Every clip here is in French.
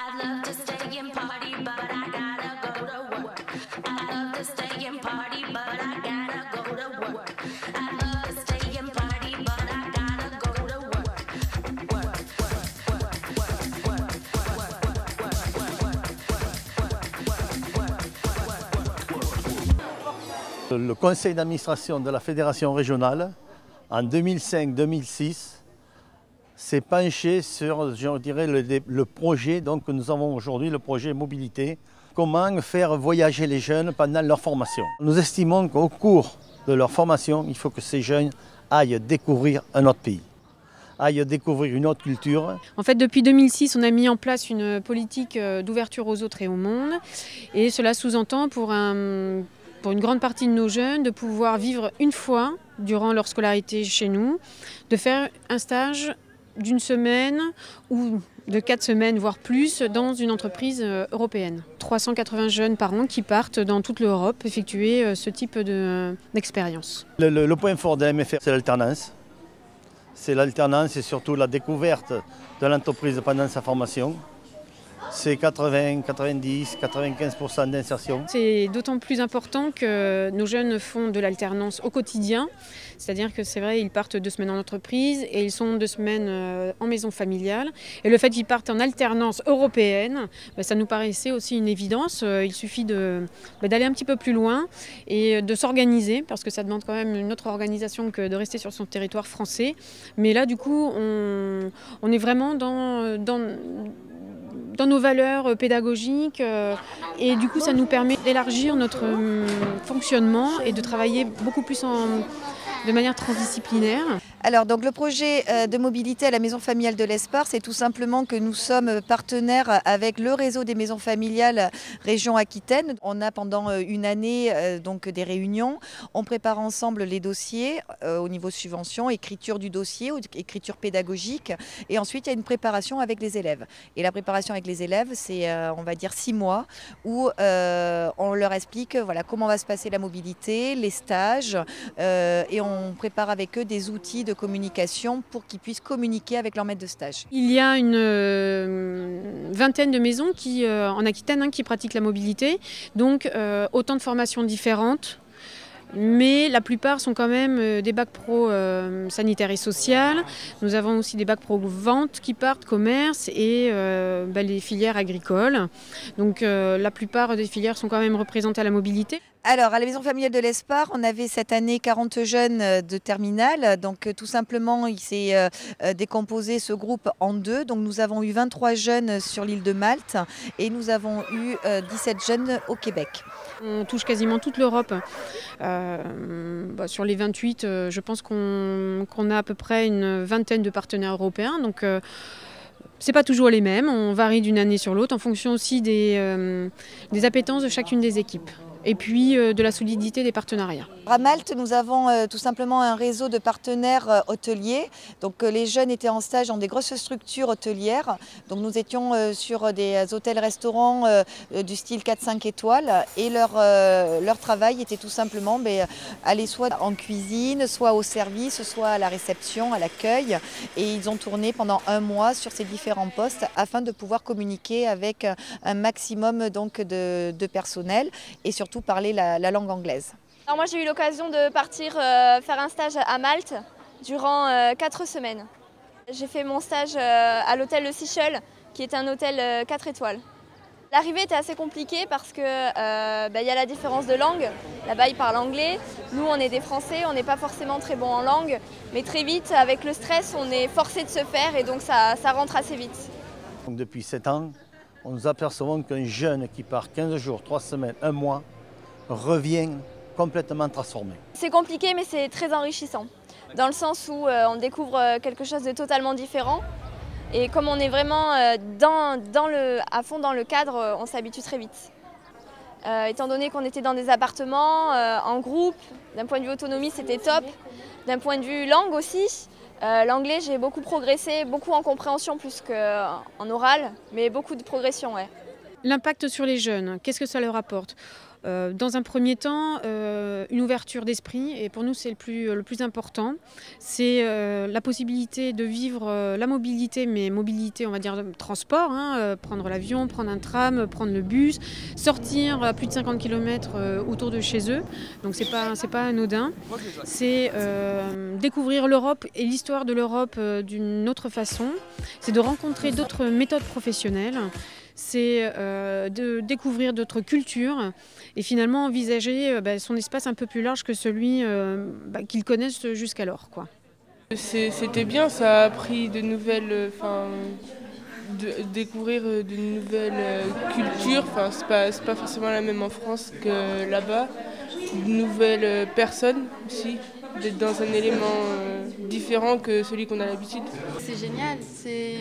I'd love to stay and party, but I gotta go to work. I'd love to stay and party, but I gotta go to work. I'd love to stay and party, but I gotta go to work. Le conseil d'administration de la fédération régionale, en 2005-2006, s'est penché sur, je dirais, le projet donc, que nous avons aujourd'hui, le projet mobilité. Comment faire voyager les jeunes pendant leur formation. Nous estimons qu'au cours de leur formation, il faut que ces jeunes aillent découvrir un autre pays, aillent découvrir une autre culture. En fait, depuis 2006, on a mis en place une politique d'ouverture aux autres et au monde. Et cela sous-entend pour une grande partie de nos jeunes de pouvoir vivre une fois durant leur scolarité chez nous, de faire un stage d'une semaine ou de 4 semaines, voire plus, dans une entreprise européenne. 380 jeunes par an qui partent dans toute l'Europe effectuer ce type d'expérience. Le point fort de MFR, c'est l'alternance. C'est l'alternance et surtout la découverte de l'entreprise pendant sa formation. C'est 80, 90, 95% d'insertion. C'est d'autant plus important que nos jeunes font de l'alternance au quotidien. C'est-à-dire que c'est vrai, ils partent 2 semaines en entreprise et ils sont 2 semaines en maison familiale. Et le fait qu'ils partent en alternance européenne, ça nous paraissait aussi une évidence. Il suffit d'aller un petit peu plus loin et de s'organiser, parce que ça demande quand même une autre organisation que de rester sur son territoire français. Mais là, du coup, on est vraiment dans nos valeurs pédagogiques et du coup ça nous permet d'élargir notre fonctionnement et de travailler beaucoup plus de manière transdisciplinaire. Alors donc le projet de mobilité à la maison familiale de l'Espar, c'est tout simplement que nous sommes partenaires avec le réseau des maisons familiales région Aquitaine. On a pendant une année donc des réunions, on prépare ensemble les dossiers au niveau subvention, écriture du dossier, écriture pédagogique, et ensuite il y a une préparation avec les élèves. Et la préparation avec les élèves, c'est on va dire 6 mois où on leur explique voilà, comment va se passer la mobilité, les stages, et on prépare avec eux des outils de communication pour qu'ils puissent communiquer avec leur maître de stage. Il y a une vingtaine de maisons en Aquitaine qui pratiquent la mobilité, donc autant de formations différentes. Mais la plupart sont quand même des bacs pro sanitaire et social. Nous avons aussi des bacs pro vente qui partent, commerce et les filières agricoles. Donc la plupart des filières sont quand même représentées à la mobilité. Alors, à la maison familiale de l'Espar, on avait cette année 40 jeunes de terminale. Donc, tout simplement, il s'est décomposé ce groupe en 2. Donc, nous avons eu 23 jeunes sur l'île de Malte et nous avons eu 17 jeunes au Québec. On touche quasiment toute l'Europe. Sur les 28, je pense qu'on a à peu près une vingtaine de partenaires européens. Donc, c'est pas toujours les mêmes. On varie d'une année sur l'autre en fonction aussi des appétences de chacune des équipes. Et puis de la solidité des partenariats. À Malte, nous avons tout simplement un réseau de partenaires hôteliers. Donc les jeunes étaient en stage dans des grosses structures hôtelières. Donc nous étions sur des hôtels-restaurants du style 4-5 étoiles. Et leur travail était tout simplement aller soit en cuisine, soit au service, soit à la réception, à l'accueil. Et ils ont tourné pendant 1 mois sur ces différents postes afin de pouvoir communiquer avec un maximum donc, de personnel et surtout parler la langue anglaise. Alors moi j'ai eu l'occasion de partir faire un stage à Malte durant 4 semaines. J'ai fait mon stage à l'hôtel Le Sichel, qui est un hôtel 4 étoiles. L'arrivée était assez compliquée parce que y a la différence de langue. Là-bas ils parlent anglais, nous on est des Français, on n'est pas forcément très bons en langue, mais très vite avec le stress on est forcé de se faire et donc ça rentre assez vite. Donc depuis 7 ans, nous apercevons qu'un jeune qui part 15 jours, 3 semaines, 1 mois, revient complètement transformé. C'est compliqué mais c'est très enrichissant, dans le sens où on découvre quelque chose de totalement différent et comme on est vraiment à fond dans le cadre, on s'habitue très vite. Étant donné qu'on était dans des appartements, en groupe, d'un point de vue autonomie c'était top, d'un point de vue langue aussi. L'anglais j'ai beaucoup progressé, beaucoup en compréhension plus qu'en oral, mais beaucoup de progression. Ouais. L'impact sur les jeunes, qu'est-ce que ça leur apporte ? Dans un premier temps, une ouverture d'esprit, et pour nous c'est le plus important, c'est la possibilité de vivre la mobilité, mais mobilité on va dire de transport, prendre l'avion, prendre un tram, prendre le bus, sortir à plus de 50 km autour de chez eux, donc c'est pas anodin, c'est découvrir l'Europe et l'histoire de l'Europe d'une autre façon, c'est de rencontrer d'autres méthodes professionnelles, c'est de découvrir d'autres cultures et finalement envisager son espace un peu plus large que celui qu'ils connaissent jusqu'alors, quoi. C'était bien, ça a appris de nouvelles, découvrir de nouvelles cultures. C'est pas forcément la même en France que là-bas. De nouvelles personnes aussi, d'être dans un élément différent que celui qu'on a l'habitude. C'est génial, c'est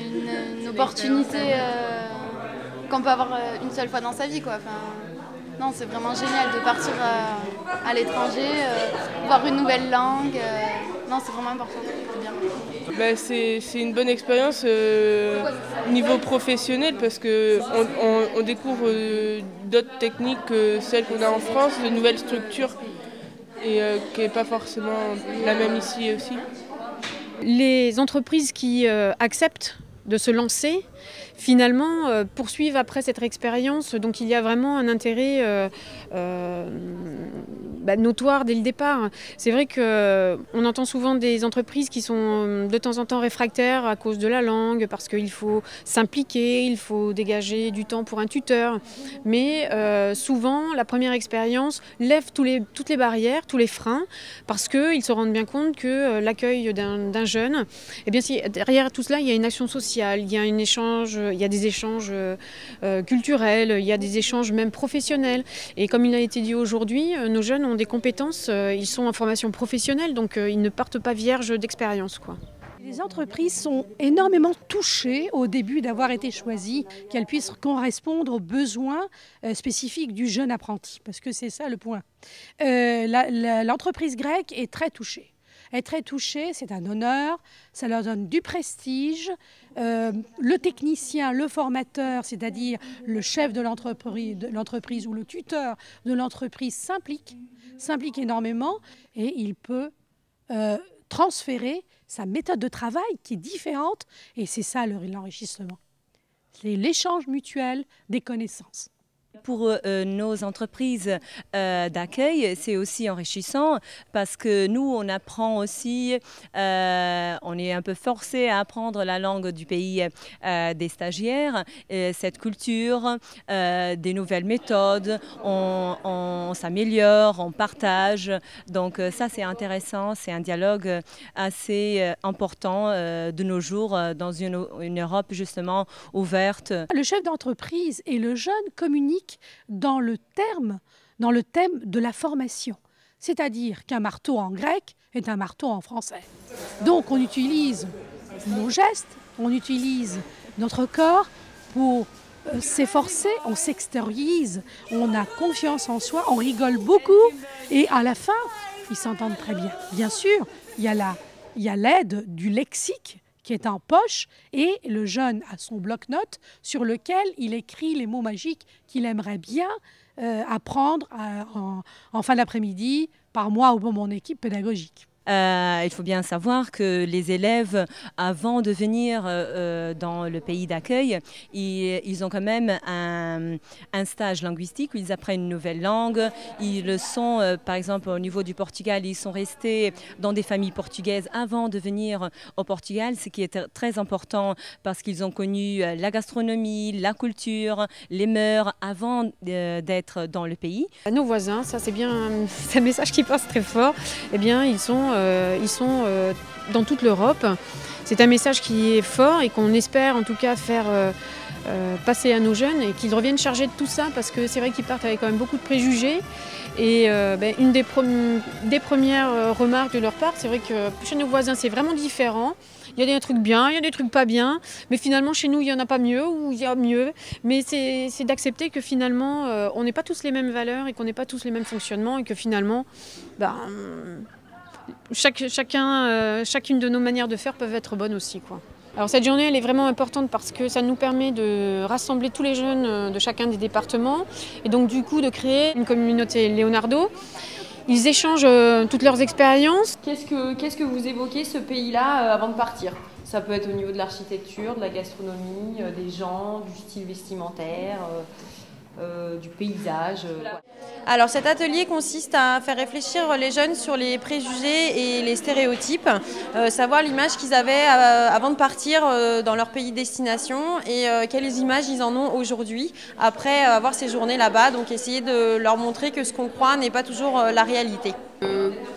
une opportunité qu'on peut avoir une seule fois dans sa vie, quoi. Non, c'est vraiment génial de partir à l'étranger, voir une nouvelle langue. Non, c'est vraiment important, c'est bien. C'est une bonne expérience niveau professionnel parce qu'on découvre d'autres techniques que celles qu'on a en France, de nouvelles structures et qui n'est pas forcément la même ici aussi. Les entreprises qui acceptent de se lancer, finalement, poursuivent après cette expérience. Donc il y a vraiment un intérêt notoire dès le départ. C'est vrai qu'on entend souvent des entreprises qui sont de temps en temps réfractaires à cause de la langue, parce qu'il faut s'impliquer, il faut dégager du temps pour un tuteur. Mais souvent, la première expérience lève toutes les barrières, tous les freins, parce qu'ils se rendent bien compte que l'accueil d'un jeune, eh bien, si derrière tout cela, il y a une action sociale, il y a il y a des échanges culturels, il y a des échanges même professionnels. Et comme il a été dit aujourd'hui, nos jeunes ont des compétences, ils sont en formation professionnelle, donc ils ne partent pas vierges d'expérience, quoi. Les entreprises sont énormément touchées au début d'avoir été choisies, qu'elles puissent correspondre aux besoins spécifiques du jeune apprenti, parce que c'est ça le point. L'entreprise grecque est très touchée. Être très touché, c'est un honneur, ça leur donne du prestige. Le technicien, le formateur, c'est-à-dire le chef de l'entreprise ou le tuteur de l'entreprise s'implique énormément et il peut transférer sa méthode de travail qui est différente et c'est ça l'enrichissement. C'est l'échange mutuel des connaissances. Pour nos entreprises d'accueil, c'est aussi enrichissant parce que nous, on apprend aussi, on est un peu forcé à apprendre la langue du pays des stagiaires, cette culture, des nouvelles méthodes, on s'améliore, on partage. Donc ça, c'est intéressant, c'est un dialogue assez important de nos jours dans une Europe justement ouverte. Le chef d'entreprise et le jeune communiquent dans le thème de la formation. C'est-à-dire qu'un marteau en grec est un marteau en français. Donc on utilise nos gestes, on utilise notre corps pour s'efforcer, on s'extériorise, on a confiance en soi, on rigole beaucoup et à la fin, ils s'entendent très bien. Bien sûr, il y a l'aide du lexique qui est en poche et le jeune a son bloc-notes sur lequel il écrit les mots magiques qu'il aimerait bien apprendre en fin d'après-midi par moi ou pour mon équipe pédagogique. Il faut bien savoir que les élèves, avant de venir dans le pays d'accueil, ils ont quand même un stage linguistique où ils apprennent une nouvelle langue. Ils sont, par exemple, au niveau du Portugal, ils sont restés dans des familles portugaises avant de venir au Portugal, ce qui est très important parce qu'ils ont connu la gastronomie, la culture, les mœurs avant d'être dans le pays. Nos voisins, ça c'est un message qui passe très fort, eh bien ils sont dans toute l'Europe. C'est un message qui est fort et qu'on espère en tout cas faire passer à nos jeunes et qu'ils reviennent chargés de tout ça parce que c'est vrai qu'ils partent avec quand même beaucoup de préjugés. Et une des premières remarques de leur part, c'est vrai que chez nos voisins c'est vraiment différent. Il y a des trucs bien, il y a des trucs pas bien, mais finalement chez nous il n'y en a pas mieux ou il y a mieux. Mais c'est d'accepter que finalement on n'est pas tous les mêmes valeurs et qu'on n'est pas tous les mêmes fonctionnements et que finalement chacune de nos manières de faire peuvent être bonnes aussi, quoi. Alors cette journée elle est vraiment importante parce que ça nous permet de rassembler tous les jeunes de chacun des départements et donc du coup de créer une communauté Leonardo. Ils échangent toutes leurs expériences. Qu'est-ce que vous évoquez ce pays-là avant de partir? Ça peut être au niveau de l'architecture, de la gastronomie, des gens, du style vestimentaire, du paysage. Alors cet atelier consiste à faire réfléchir les jeunes sur les préjugés et les stéréotypes, savoir l'image qu'ils avaient avant de partir dans leur pays de destination et quelles images ils en ont aujourd'hui après avoir séjourné là-bas. Donc essayer de leur montrer que ce qu'on croit n'est pas toujours la réalité.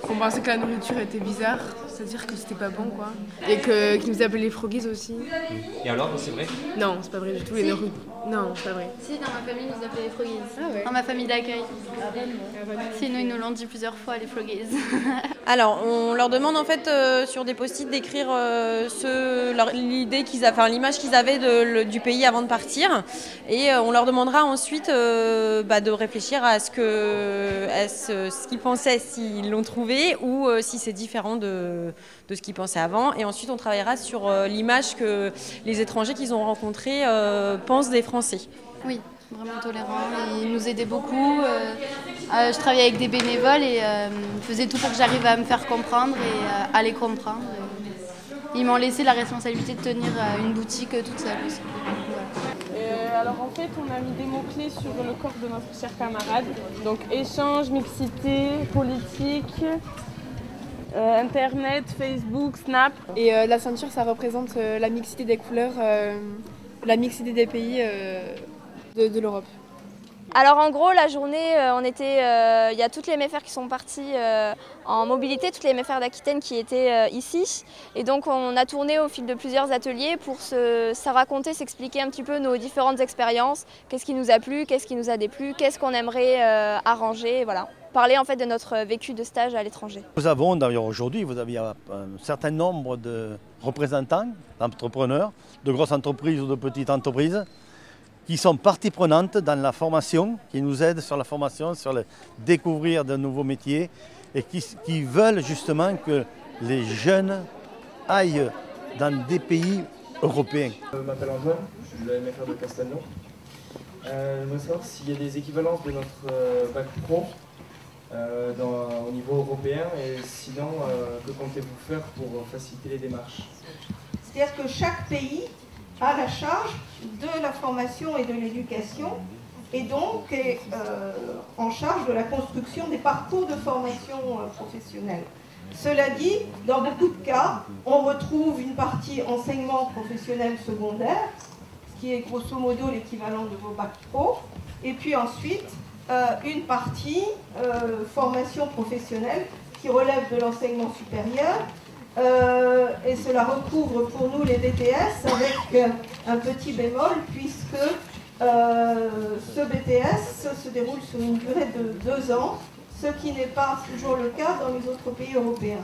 Qu'on pensait que la nourriture était bizarre, c'est-à-dire que c'était pas bon quoi. Et qu'ils nous appelaient les froggies aussi. Et alors, c'est vrai? Non, c'est pas vrai du tout. Si. Non, c'est pas vrai. Si, dans ma famille, ils nous appelaient les froggies. Ah ouais. Dans ma famille d'accueil. Sinon, ils nous l'ont dit plusieurs fois, les froggies. Alors, on leur demande en fait sur des post-it d'écrire l'idée l'image qu'ils avaient du pays avant de partir, et on leur demandera ensuite de réfléchir à ce qu'ils pensaient s'ils l'ont trouvé ou si c'est différent de ce qu'ils pensaient avant. Et ensuite, on travaillera sur l'image que les étrangers qu'ils ont rencontrés pensent des Français. Oui, vraiment tolérants. Ils nous aidaient beaucoup. Je travaillais avec des bénévoles et ils faisaient tout pour que j'arrive à me faire comprendre et à les comprendre. Ils m'ont laissé la responsabilité de tenir une boutique toute seule aussi. Voilà. Alors en fait, on a mis des mots-clés sur le corps de notre cher camarade. Donc échange, mixité, politique, Internet, Facebook, Snap. Et la ceinture, ça représente la mixité des couleurs, la mixité des pays de l'Europe. Alors en gros, la journée, il y a toutes les méfères qui sont parties en mobilité, toutes les méfères d'Aquitaine qui étaient ici. Et donc on a tourné au fil de plusieurs ateliers pour se raconter, s'expliquer un petit peu nos différentes expériences. Qu'est-ce qui nous a plu, qu'est-ce qui nous a déplu, qu'est-ce qu'on aimerait arranger, voilà. Parler en fait de notre vécu de stage à l'étranger. Nous avons d'ailleurs aujourd'hui, vous avez un certain nombre de représentants, d'entrepreneurs, de grosses entreprises ou de petites entreprises, qui sont partie prenante dans la formation, qui nous aident sur la formation, sur le découvrir de nouveaux métiers et qui veulent justement que les jeunes aillent dans des pays européens. Je m'appelle Antoine, je suis de la MFR de Castelnau. Je voudrais savoir s'il y a des équivalences de notre bac pro au niveau européen et sinon, que comptez-vous faire pour faciliter les démarches? C'est-à-dire que chaque pays a la charge de la formation et de l'éducation et donc est en charge de la construction des parcours de formation professionnelle. Cela dit, dans beaucoup de cas, on retrouve une partie enseignement professionnel secondaire, ce qui est grosso modo l'équivalent de vos bacs pro, et puis ensuite une partie formation professionnelle qui relève de l'enseignement supérieur. Et cela recouvre pour nous les BTS avec un petit bémol puisque ce BTS se déroule sur une durée de 2 ans, ce qui n'est pas toujours le cas dans les autres pays européens.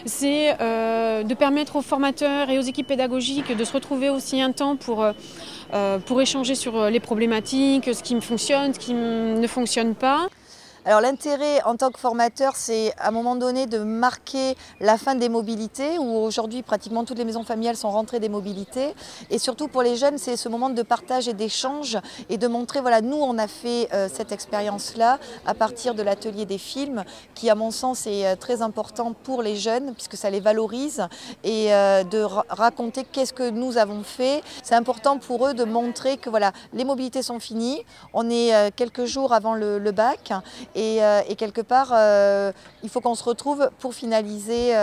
C'est de permettre aux formateurs et aux équipes pédagogiques de se retrouver aussi un temps pour échanger sur les problématiques, ce qui fonctionne, ce qui ne fonctionne pas. Alors l'intérêt en tant que formateur, c'est à un moment donné de marquer la fin des mobilités, où aujourd'hui pratiquement toutes les maisons familiales sont rentrées des mobilités. Et surtout pour les jeunes, c'est ce moment de partage et d'échange et de montrer, voilà, nous on a fait cette expérience-là à partir de l'atelier des films, qui à mon sens est très important pour les jeunes, puisque ça les valorise, et de raconter qu'est-ce que nous avons fait. C'est important pour eux de montrer que voilà, les mobilités sont finies, on est quelques jours avant le bac, et quelque part, il faut qu'on se retrouve pour finaliser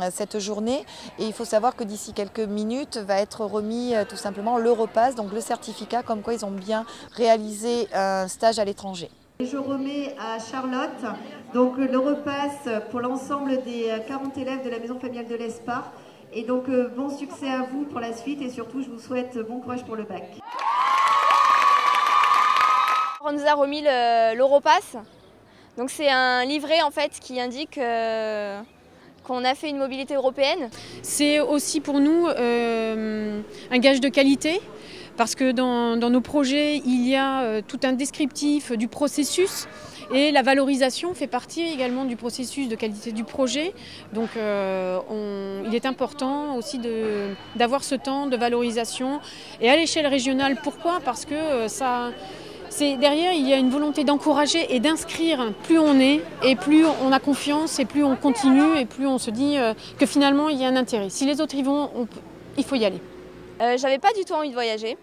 cette journée. Et il faut savoir que d'ici quelques minutes va être remis tout simplement l'Europass, donc le certificat comme quoi ils ont bien réalisé un stage à l'étranger. Je remets à Charlotte donc l'Europass pour l'ensemble des 40 élèves de la maison familiale de l'Espar. Et donc bon succès à vous pour la suite et surtout je vous souhaite bon courage pour le bac. On nous a remis l'Europass. Donc c'est un livret en fait qui indique qu'on a fait une mobilité européenne. C'est aussi pour nous un gage de qualité parce que dans nos projets il y a tout un descriptif du processus Et la valorisation fait partie également du processus de qualité du projet. Donc il est important aussi d'avoir ce temps de valorisation. Et à l'échelle régionale, pourquoi? Parce que derrière, il y a une volonté d'encourager et d'inscrire. Plus on est, et plus on a confiance, et plus on continue, et plus on se dit que finalement il y a un intérêt. Si les autres y vont, il faut y aller. J'avais pas du tout envie de voyager.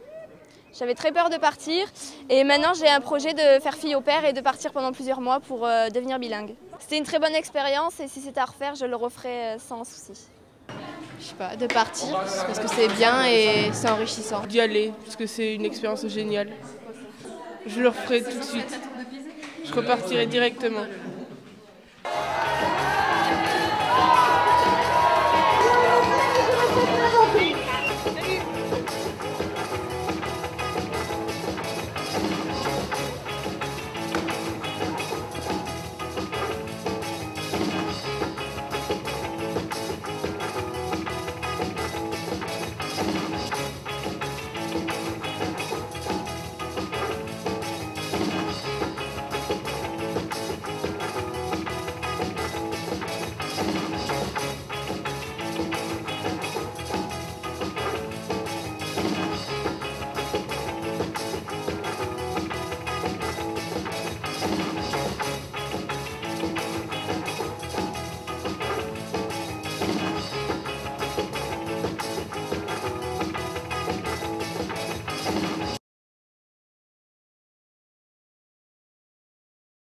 J'avais très peur de partir. Et maintenant, j'ai un projet de faire fille au père et de partir pendant plusieurs mois pour devenir bilingue. C'était une très bonne expérience et si c'était à refaire, je le referais sans souci. Je sais pas, de partir parce que c'est bien et c'est enrichissant. D'y aller parce que c'est une expérience géniale. Je le referai tout de suite. Je repartirai directement.